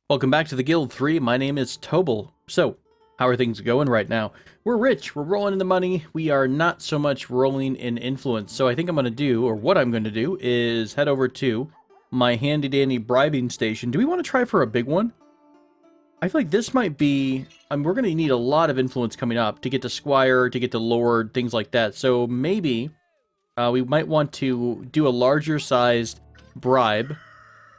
Welcome back to the Guild 3. My name is Tobel. So, how are things going right now? We're rich. We're rolling in the money. We are not so much rolling in influence. So I think I'm going to do, or what I'm going to do, is head over to my handy-dandy bribing station. Do we want to try for a big one? I feel like this might be... we're going to need a lot of influence coming up to get to Squire, to get to Lord, things like that. So maybe we might want to do a larger-sized bribe,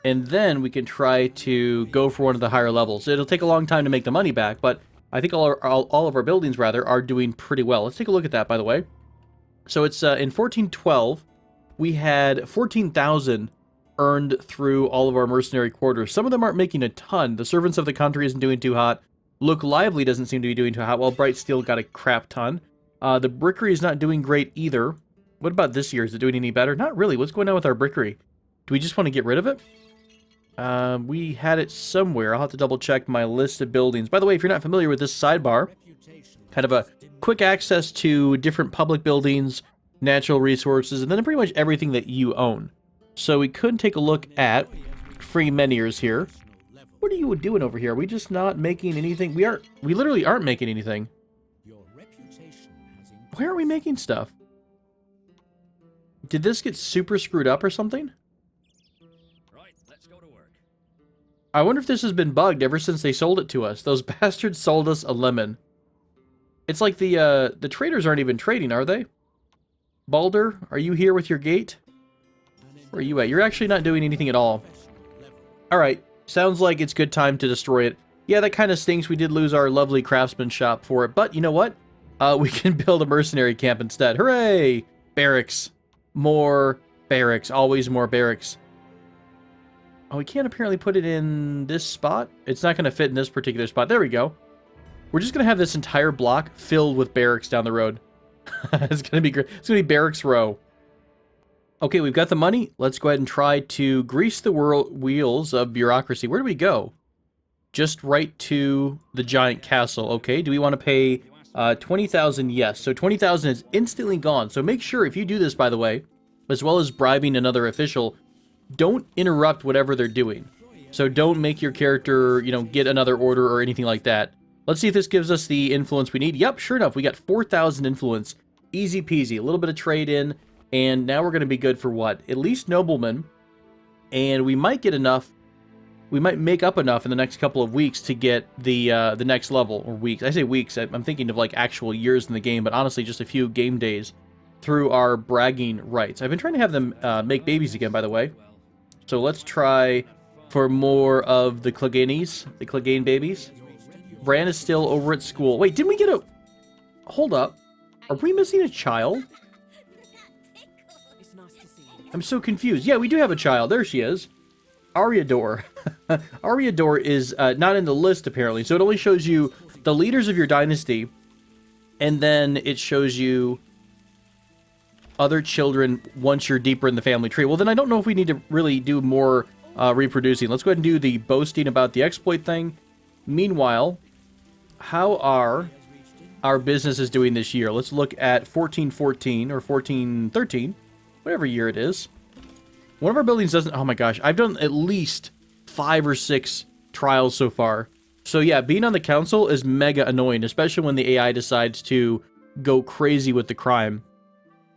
and then we can try to go for one of the higher levels. It'll take a long time to make the money back, but I think all of our buildings, rather, are doing pretty well. Let's take a look at that, by the way. So it's in 1412, we had 14,000 earned through all of our mercenary quarters. Some of them aren't making a ton. The Servants of the Country isn't doing too hot. Look Lively doesn't seem to be doing too hot, while Bright Steel got a crap ton. The Brickery is not doing great either. What about this year? Is it doing any better? Not really. What's going on with our Brickery? Do we just want to get rid of it? We had it somewhere. I'll have to double check my list of buildings. By the way, if you're not familiar with this sidebar, kind of a quick access to different public buildings, natural resources, and then pretty much everything that you own. So we could take a look at free menhirs here. What are you doing over here? Are we just not making anything? We literally aren't making anything. Why aren't we making stuff? Did this get super screwed up or something? I wonder if this has been bugged ever since they sold it to us. Those bastards sold us a lemon. It's like the traders aren't even trading, are they? Balder, are you here with your gate? Where are you at? You're actually not doing anything at all. Alright, sounds like it's good time to destroy it. Yeah, that kind of stinks. We did lose our lovely craftsman shop for it, but you know what? We can build a mercenary camp instead. Hooray! Barracks. More barracks. Always more barracks. Oh, we can't apparently put it in this spot. It's not going to fit in this particular spot. There we go. We're just going to have this entire block filled with barracks down the road. It's going to be great. It's going to be Barracks Row. Okay, we've got the money. Let's go ahead and try to grease the wheels of bureaucracy. Where do we go? Just right to the giant castle. Okay, do we want to pay 20,000? Yes. So 20,000 is instantly gone. So make sure, if you do this, by the way, as well as bribing another official, don't interrupt whatever they're doing. So don't make your character, get another order or anything like that. Let's see if this gives us the influence we need. Yep, sure enough, we got 4,000 influence. Easy peasy. A little bit of trade in, and now we're going to be good for what? At least Noblemen. And we might get enough. We might make up enough in the next couple of weeks to get the next level, or weeks. I say weeks. I'm thinking of like actual years in the game, but honestly, just a few game days through our bragging rights. I've been trying to have them make babies again, by the way. So let's try for more of the Clegane babies. Bran is still over at school. Wait, didn't we get a... Hold up. Are we missing a child? I'm so confused. Yeah, we do have a child. There she is. Ariador. Ariador is not in the list, apparently. So it only shows you the leaders of your dynasty. And then it shows you other children once you're deeper in the family tree. Well, then I don't know if we need to really do more reproducing. Let's go ahead and do the boasting about the exploit thing. Meanwhile, how are our businesses doing this year? Let's look at 1414 or 1413, whatever year it is. One of our buildings doesn't... Oh my gosh, I've done at least 5 or 6 trials so far. So yeah, being on the council is mega annoying, especially when the AI decides to go crazy with the crime.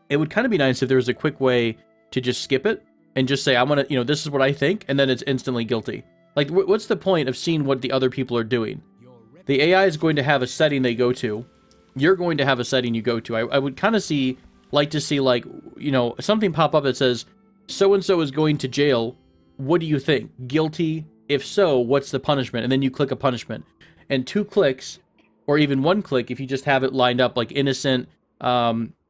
It would kind of be nice if there was a quick way to just skip it and just say, I want to, this is what I think, and then it's instantly guilty. Like, what's the point of seeing what the other people are doing? The AI is going to have a setting they go to. You're going to have a setting you go to. I would kind of like to see, like, something pop up that says, so-and-so is going to jail. What do you think? Guilty? If so, what's the punishment? And then you click a punishment. And 2 clicks, or even 1 click, if you just have it lined up like innocent,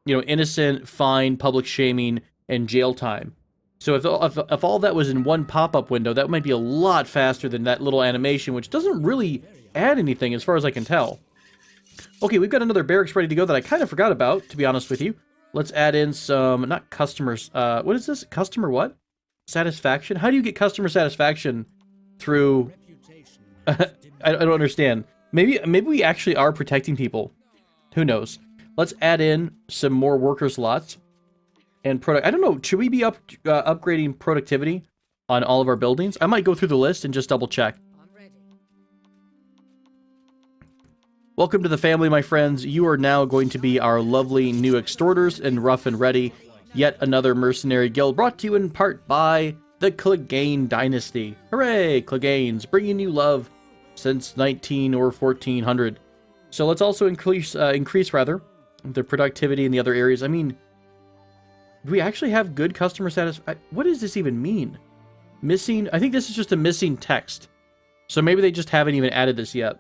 innocent, fine, public shaming, and jail time. So if all that was in one pop-up window, that might be a lot faster than that little animation, which doesn't really add anything as far as I can tell. Okay, we've got another barracks ready to go that I kind of forgot about, to be honest with you. Let's add in some, not customers, what is this? Customer what? Satisfaction? How do you get customer satisfaction through... I don't understand. Maybe we actually are protecting people. Who knows? Let's add in some more worker slots and I don't know. Should we be upgrading productivity on all of our buildings? I might go through the list and just double check. Welcome to the family, my friends. You are now going to be our lovely new extorters in Rough and Ready. Yet another mercenary guild brought to you in part by the Clegane dynasty. Hooray, Cleganes, bringing you love since 19 or 1400. So let's also increase the productivity in the other areas. I mean, do we actually have good customer satisfaction? What does this even mean? Missing, I think this is just a missing text. So maybe they just haven't even added this yet.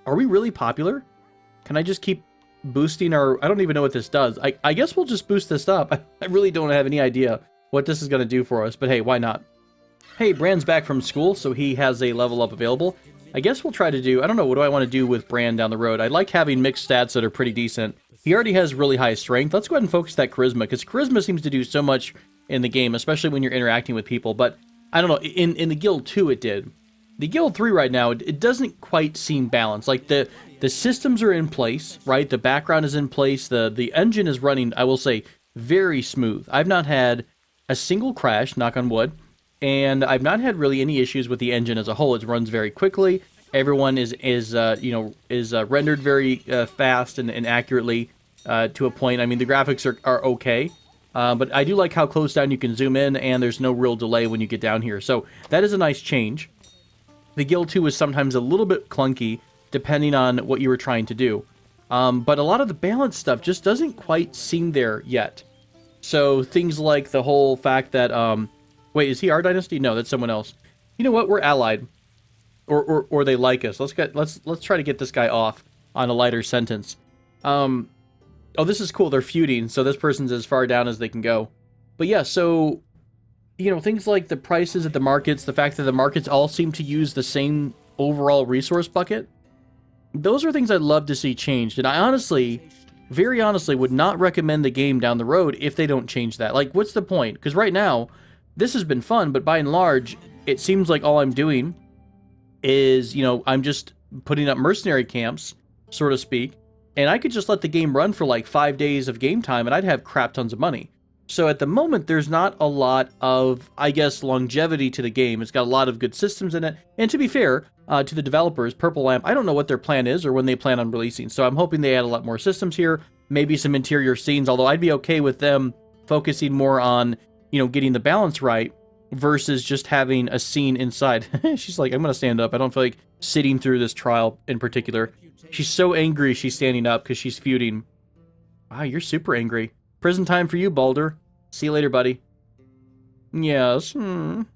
Are we really popular? Can I just keep boosting our... I don't even know what this does. I guess we'll just boost this up. I really don't have any idea what this is going to do for us, but hey, why not? Hey, Brand's back from school, so he has a level up available. I guess we'll try to do... I don't know, what do I want to do with Brand down the road? I like having mixed stats that are pretty decent. He already has really high strength. Let's go ahead and focus that charisma, because charisma seems to do so much in the game, especially when you're interacting with people. But, I don't know, in the Guild 2 it did. The Guild 3 right now, it doesn't quite seem balanced. Like, the systems are in place, right? The background is in place. The engine is running, I will say, very smooth. I've not had a single crash, knock on wood, and I've not had really any issues with the engine as a whole. It runs very quickly. Everyone is rendered very fast and accurately to a point. I mean, the graphics are okay, but I do like how close down you can zoom in, and there's no real delay when you get down here. So that is a nice change. The Guild 2 is sometimes a little bit clunky, depending on what you were trying to do. But a lot of the balance stuff just doesn't quite seem there yet. So things like the whole fact that, wait, is he our dynasty? No, that's someone else. You know what? We're allied, or they like us. Let's try to get this guy off on a lighter sentence. Oh, this is cool. They're feuding, so this person's as far down as they can go. But yeah, so you know, things like the prices at the markets, the fact that the markets all seem to use the same overall resource bucket. Those are things I'd love to see changed, and I honestly, very honestly, would not recommend the game down the road if they don't change that. Like, what's the point? Because right now, this has been fun, but by and large, it seems like all I'm doing is, you know, I'm just putting up mercenary camps, so to speak, and I could just let the game run for like 5 days of game time, and I'd have crap tons of money. So at the moment, there's not a lot of, I guess, longevity to the game. It's got a lot of good systems in it. And to be fair, to the developers, Purple Lamp, I don't know what their plan is or when they plan on releasing. So I'm hoping they add a lot more systems here, maybe some interior scenes, although I'd be okay with them focusing more on, you know, getting the balance right versus just having a scene inside. She's like, I'm going to stand up. I don't feel like sitting through this trial in particular. She's so angry she's standing up because she's feuding. Wow, you're super angry. Prison time for you, Baldur. See you later, buddy. Yes. Hey,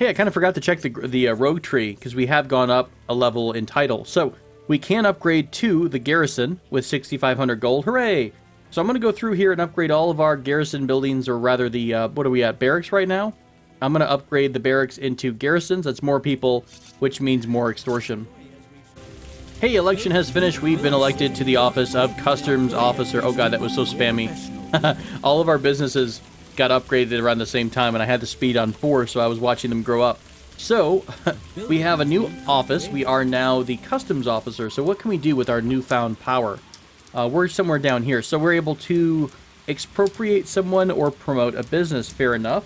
I kind of forgot to check the rogue tree, because we have gone up a level in title. So, we can upgrade to the garrison with 6,500 gold. Hooray! So I'm going to go through here and upgrade all of our garrison buildings, or rather the, what are we at, barracks right now? I'm going to upgrade the barracks into garrisons. That's more people, which means more extortion. Hey, election has finished. We've been elected to the office of Customs Officer. Oh god, that was so spammy. All of our businesses got upgraded around the same time, and I had the speed on 4, so I was watching them grow up. So, we have a new office. We are now the Customs Officer. So what can we do with our newfound power? We're somewhere down here. So we're able to expropriate someone or promote a business. Fair enough.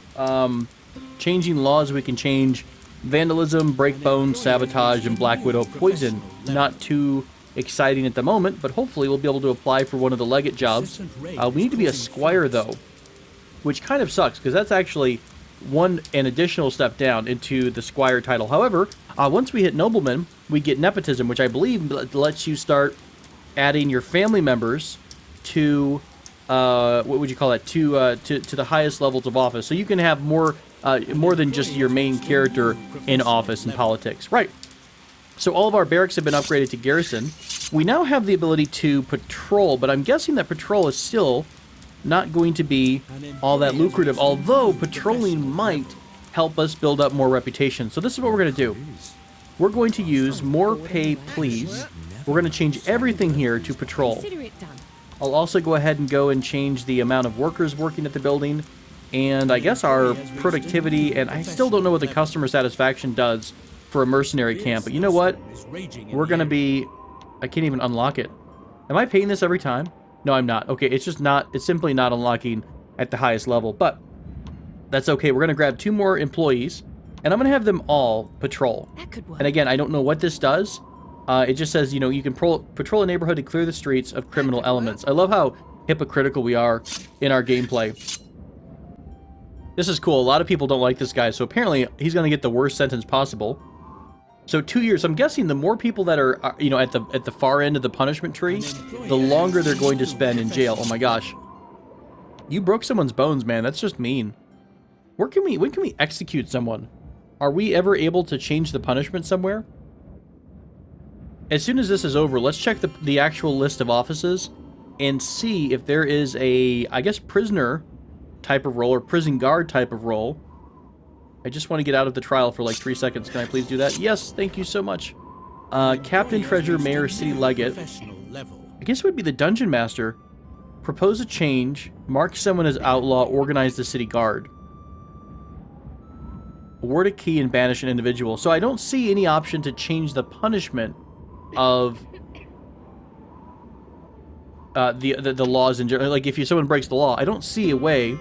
Changing laws, we can change vandalism, breakbone, sabotage, and Black Widow poison. Not too exciting at the moment, but hopefully we'll be able to apply for one of the legate jobs. We need to be a squire, though, which kind of sucks, because that's actually an additional step down into the squire title. However, once we hit noblemen, we get nepotism, which I believe lets you start adding your family members to, what would you call that, to the highest levels of office. So you can have more than just your main character in office in politics. Right. So all of our barracks have been upgraded to garrison. We now have the ability to patrol, but I'm guessing that patrol is still not going to be all that lucrative, although patrolling might help us build up more reputation. So this is what we're going to do. We're going to use more pay, please. We're going to change everything here to patrol. I'll also go ahead and change the amount of workers working at the building, and I guess our productivity, and I still don't know what the customer satisfaction does for a mercenary camp, but you know what? We're going to be... I can't even unlock it. Am I paying this every time? No, I'm not. Okay, it's just not... It's simply not unlocking at the highest level, but that's okay. We're going to grab 2 more employees, and I'm going to have them all patrol. And again, I don't know what this does, It just says, you know, you can patrol a neighborhood to clear the streets of criminal elements. I love how hypocritical we are in our gameplay. This is cool. A lot of people don't like this guy, so apparently he's going to get the worst sentence possible. So 2 years. I'm guessing the more people that are, you know, at the far end of the punishment tree, the longer they're going to spend in jail. Oh my gosh. You broke someone's bones, man. That's just mean. When can we execute someone? Are we ever able to change the punishment somewhere? As soon as this is over, let's check the actual list of offices and see if there is a, I guess, prisoner type of role or prison guard type of role. I just want to get out of the trial for like 3 seconds. Can I please do that? Yes, thank you so much. Captain, Treasurer, Mayor, City Legate. I guess it would be the Dungeon Master. Propose a change. Mark someone as outlaw. Organize the City Guard. Award a key and banish an individual. So I don't see any option to change the punishment of the laws in general. Like if someone breaks the law, I don't see a way.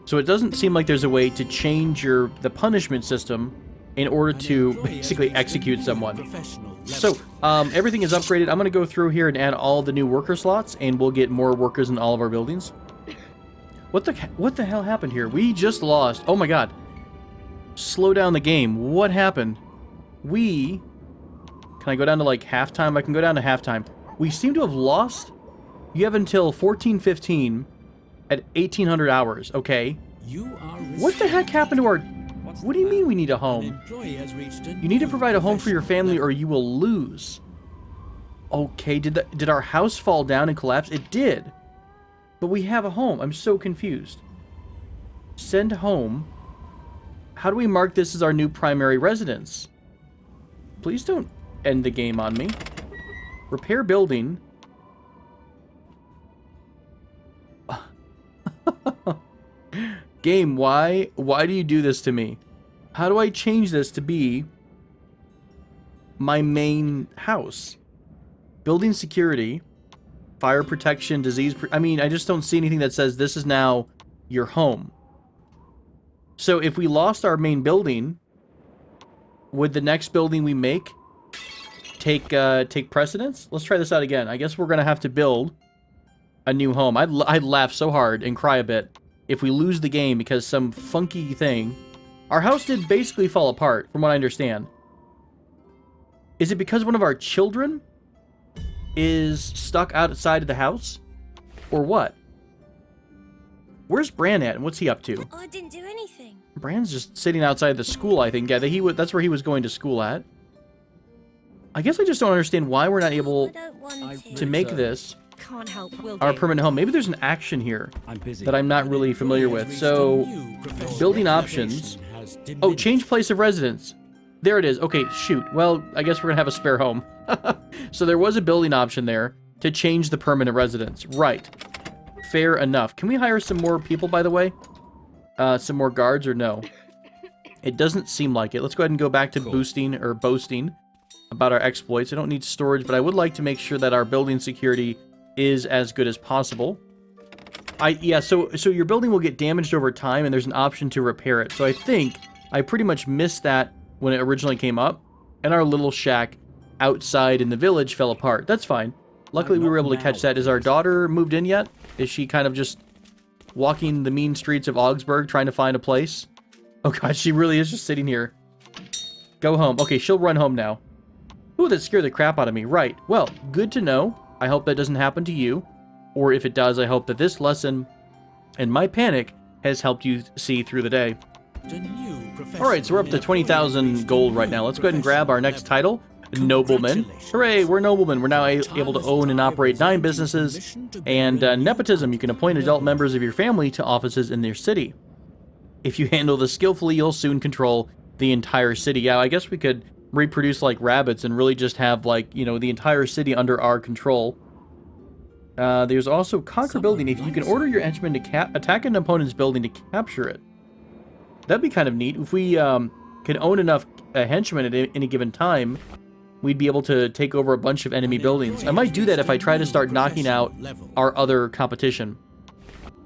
So it doesn't seem like there's a way to change the punishment system in order to basically execute someone. So everything is upgraded. I'm going to go through here and add all the new worker slots, and we'll get more workers in all of our buildings. What the hell happened here? We just lost. Oh my god. Slow down the game. What happened? Can I go down to like halftime? I can go down to halftime. We seem to have lost. You have until 14:15 at 1800 hours. Okay. What the heck happened to our... What do you mean we need a home? You need to provide a home for your family or you will lose. Okay, did our house fall down and collapse? It did. But we have a home. I'm so confused. Send home. How do we mark this as our new primary residence? Please don't end the game on me. Repair building. Game, why do you do this to me? How do I change this to be my main house? Building security, fire protection, I mean, I just don't see anything that says this is now your home. So if we lost our main building, would the next building we make take precedence? Let's try this out again. I guess we're gonna have to build a new home. I'd laugh so hard and cry a bit if we lose the game because some funky thing. Our house did basically fall apart, from what I understand. Is it because one of our children is stuck outside of the house? Or what? Where's Bran at, and what's he up to? I didn't do anything. Bran's just sitting outside the school, I think. Yeah, that's where he was going to school at. I guess I just don't understand why we're not able to make this Can't help, will our do. permanent home. Maybe there's an action here that I'm not really familiar with. So, building options. Oh, change place of residence. There it is. Okay, shoot. Well, I guess we're going to have a spare home. So there was a building option there to change the permanent residence. Right. Fair enough. Can we hire some more people, by the way? Some more guards or no? It doesn't seem like it. Let's go ahead and go back to boasting about our exploits. I don't need storage, but I would like to make sure that our building security is as good as possible. Yeah, so your building will get damaged over time, and there's an option to repair it. So I think I pretty much missed that when it originally came up, and our little shack outside in the village fell apart. That's fine. Luckily, we were able to catch that. Is our daughter moved in yet? Is she kind of just walking the mean streets of Augsburg trying to find a place? Oh god, she really is just sitting here. Go home. Okay, she'll run home now. Ooh, that scared the crap out of me. Right. Well, good to know. I hope that doesn't happen to you. Or if it does, I hope that this lesson and my panic has helped you see through the day. Alright, so we're up to 20,000 gold right now. Let's go ahead and grab our next title, Noblemen. Hooray, we're noblemen. We're now able to own and operate 9 businesses. And nepotism, you can appoint adult members of your family to offices in their city. If you handle this skillfully, you'll soon control the entire city. Yeah, I guess we could reproduce like rabbits and really just have, like, you know, the entire city under our control. There's also Conquer Building. If you can order your henchmen to attack an opponent's building to capture it. That'd be kind of neat. If we can own enough henchmen at any given time, we'd be able to take over a bunch of enemy buildings. I might do that if I try to start knocking out our other competition.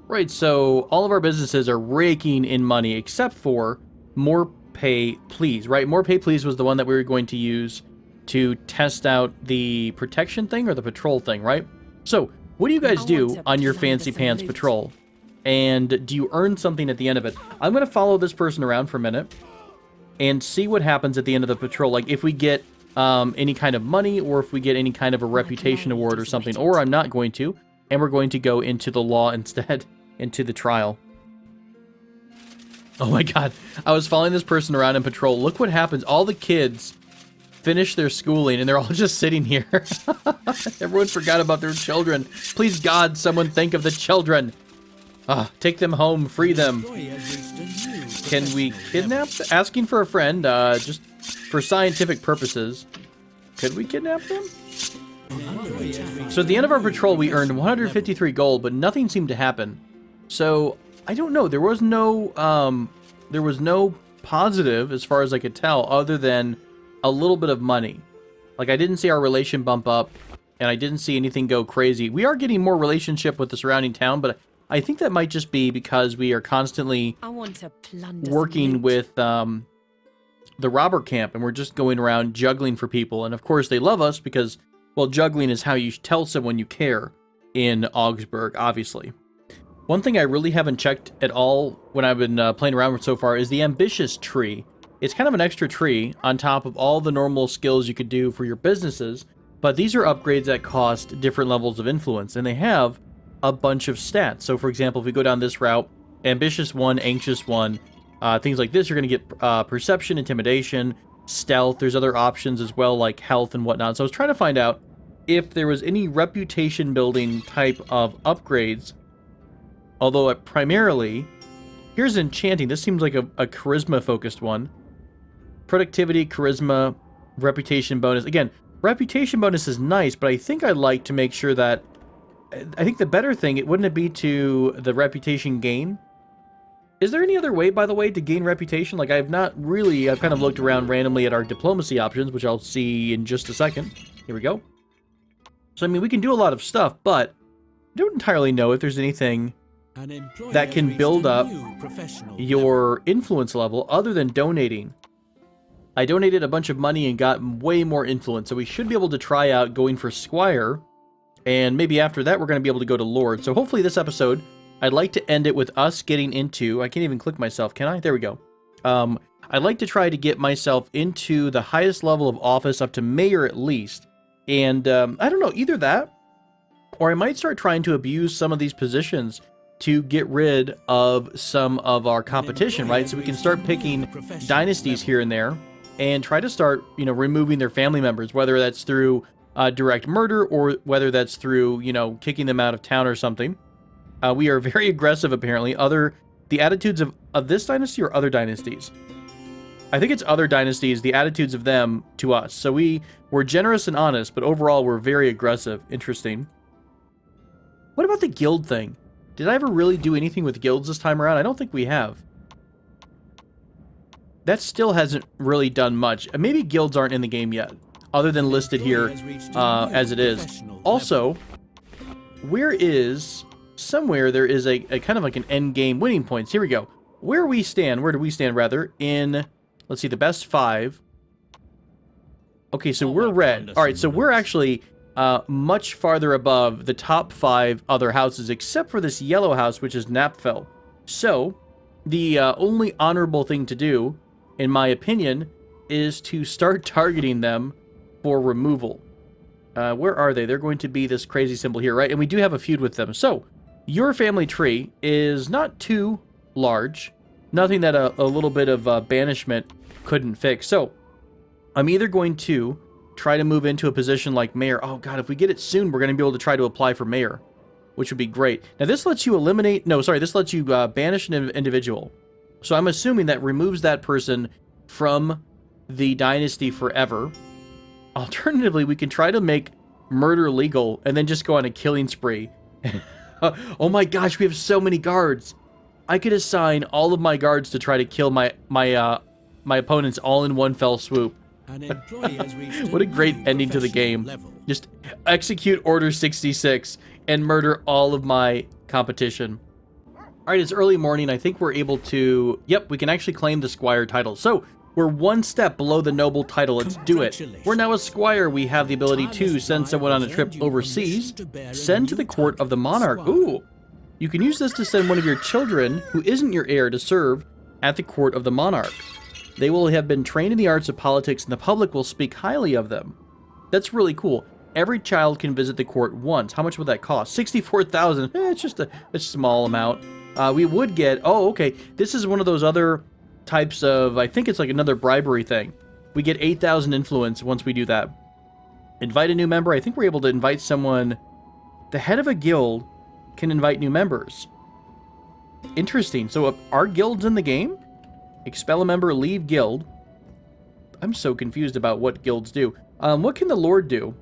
Right, so all of our businesses are raking in money, except for More Pay Please, right? More Pay Please was the one that we were going to use to test out the protection thing or the patrol thing, right? So, what do you guys do on your fancy pants patrol? And do you earn something at the end of it? I'm going to follow this person around for a minute and see what happens at the end of the patrol. Like, if we get any kind of money, or if we get any kind of a reputation award or something, or I'm not going to, and we're going to go into the law instead, into the trial. Oh my god, I was following this person around in patrol. Look what happens. All the kids finish their schooling, and they're all just sitting here. Everyone forgot about their children. Please, God, someone think of the children. Take them home, free them. Can we kidnap? Asking for a friend, just for scientific purposes. Could we kidnap them? So at the end of our patrol, we earned 153 gold, but nothing seemed to happen. So I don't know. There was no positive, as far as I could tell, other than a little bit of money. Like, I didn't see our relation bump up, and I didn't see anything go crazy. We are getting more relationship with the surrounding town, but I think that might just be because we are constantly working with the robber camp, and we're just going around juggling for people. And of course, they love us because, well, juggling is how you tell someone you care in Augsburg, obviously. One thing I really haven't checked at all when I've been playing around with so far is the ambitious tree. It's kind of an extra tree on top of all the normal skills you could do for your businesses, but these are upgrades that cost different levels of influence, and they have a bunch of stats. So for example, if we go down this route, ambitious 1, anxious 1, things like this, you're going to get perception, intimidation, stealth. There's other options as well, like health and whatnot. So I was trying to find out if there was any reputation building type of upgrades, although primarily, here's enchanting. This seems like a charisma focused one. Productivity, charisma, reputation bonus. Again, reputation bonus is nice, but I think I'd like to make sure that, I think the better thing, wouldn't it be to the reputation gain? Is there any other way, by the way, to gain reputation? Like, I've kind of looked around randomly at our diplomacy options, which I'll see in just a second. Here we go. So, I mean, we can do a lot of stuff, but I don't entirely know if there's anything that can build up your influence level other than donating. I donated a bunch of money and got way more influence, so we should be able to try out going for Squire, and maybe after that we're going to be able to go to Lord. So hopefully this episode, I'd like to end it with us getting into, I can't even click myself, can I? There we go. I'd like to try to get myself into the highest level of office, up to mayor at least, and I don't know, either that, or I might start trying to abuse some of these positions to get rid of some of our competition, right? So we can start picking dynasties here and there and try to start, you know, removing their family members, whether that's through direct murder or whether that's through, you know, kicking them out of town or something. We are very aggressive, apparently. The attitudes of this dynasty or other dynasties? I think it's other dynasties, the attitudes of them to us. So we're generous and honest, but overall we're very aggressive. Interesting. What about the guild thing? Did I ever really do anything with guilds this time around? I don't think we have. That still hasn't really done much. Maybe guilds aren't in the game yet, other than listed here as it is. Also, somewhere there is a kind of like an end game winning points. Here we go. Where do we stand rather, in, let's see, the best 5. Okay, so we're red. All right, so we're actually much farther above the top 5 other houses, except for this yellow house, which is Knapfell. So, the only honorable thing to do, in my opinion, is to start targeting them for removal. Where are they? They're going to be this crazy symbol here, right? And we do have a feud with them. So, your family tree is not too large. Nothing that a little bit of banishment couldn't fix. So, I'm either going to try to move into a position like mayor. Oh god, if we get it soon, we're going to be able to try to apply for mayor, which would be great. Now this lets you this lets you banish an individual. So I'm assuming that removes that person from the dynasty forever. Alternatively, we can try to make murder legal and then just go on a killing spree. Oh my gosh, we have so many guards. I could assign all of my guards to try to kill my opponents all in one fell swoop. What a great ending to the game. Just execute Order 66 and murder all of my competition. Alright, it's early morning. I think we're able to... Yep, we can actually claim the Squire title. So, We're one step below the noble title. Let's do it. We're now a squire. We have the ability to send someone on a trip overseas. Send to the court of the monarch. Ooh. You can use this to send one of your children who isn't your heir to serve at the court of the monarch. They will have been trained in the arts of politics and the public will speak highly of them. That's really cool. Every child can visit the court once. How much would that cost? 64,000. It's just a small amount. We would get... Oh, okay. This is one of those other types of... I think it's like another bribery thing. We get 8,000 influence once we do that. Invite a new member. I think we're able to invite someone... The head of a guild can invite new members. Interesting. So are guilds in the game? Expel a member, leave guild. I'm so confused about what guilds do. What can the Lord do?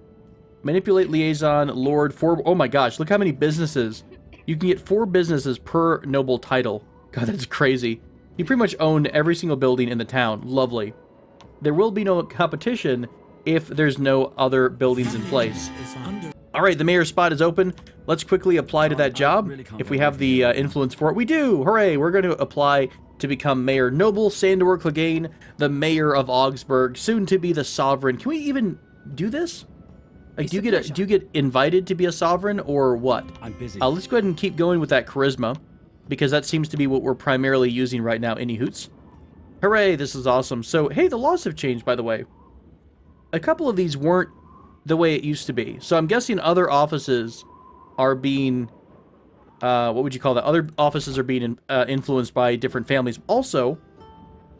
Manipulate liaison, Lord, 4... Oh my gosh, look how many businesses. You can get 4 businesses per noble title. God, that's crazy. You pretty much own every single building in the town. Lovely. There will be no competition if there's no other buildings in place. Alright, the mayor's spot is open. Let's quickly apply to that job. If we have the influence for it, we do! Hooray! We're going to apply to become Mayor Noble Sandor Clegane, the mayor of Augsburg, soon to be the sovereign. Can we even do this? Like, do you get invited to be a sovereign, or what? I'm busy. Let's go ahead and keep going with that charisma, because that seems to be what we're primarily using right now. Any hoots? Hooray, this is awesome. So, hey, the laws have changed, by the way. A couple of these weren't the way it used to be. So I'm guessing other offices are being, what would you call that? Other offices are being influenced by different families. Also,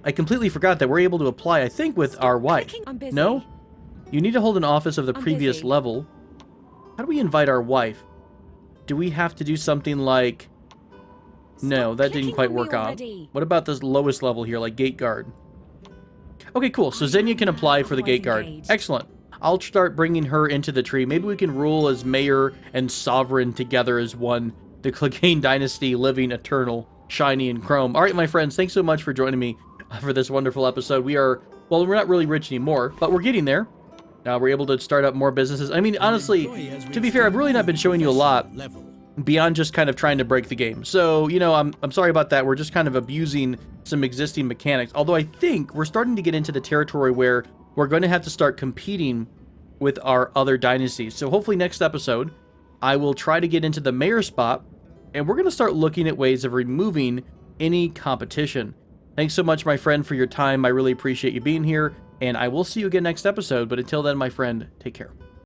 I completely forgot that we're able to apply, I think, with our wife. I'm busy. No? You need to hold an office of the previous busy. level. How do we invite our wife? Do we have to do something like... No, that didn't clicking quite on me work out. already. What about this lowest level here, like gate guard? Okay, cool. So Xenia can apply for the gate guard. engaged. Excellent. I'll start bringing her into the tree. Maybe we can rule as mayor and sovereign together as one. The Clegane dynasty living eternal, shiny and chrome. All right, my friends, thanks so much for joining me for this wonderful episode. We are, well, we're not really rich anymore, but we're getting there. We're able to start up more businesses. I mean, honestly, to be fair, I've really not been showing you a lot beyond just kind of trying to break the game. So, you know, I'm sorry about that. We're just kind of abusing some existing mechanics. Although I think we're starting to get into the territory where we're going to have to start competing with our other dynasties. So hopefully next episode, I will try to get into the mayor spot, and we're going to start looking at ways of removing any competition. Thanks so much, my friend, for your time. I really appreciate you being here, and I will see you again next episode. But until then, my friend, take care.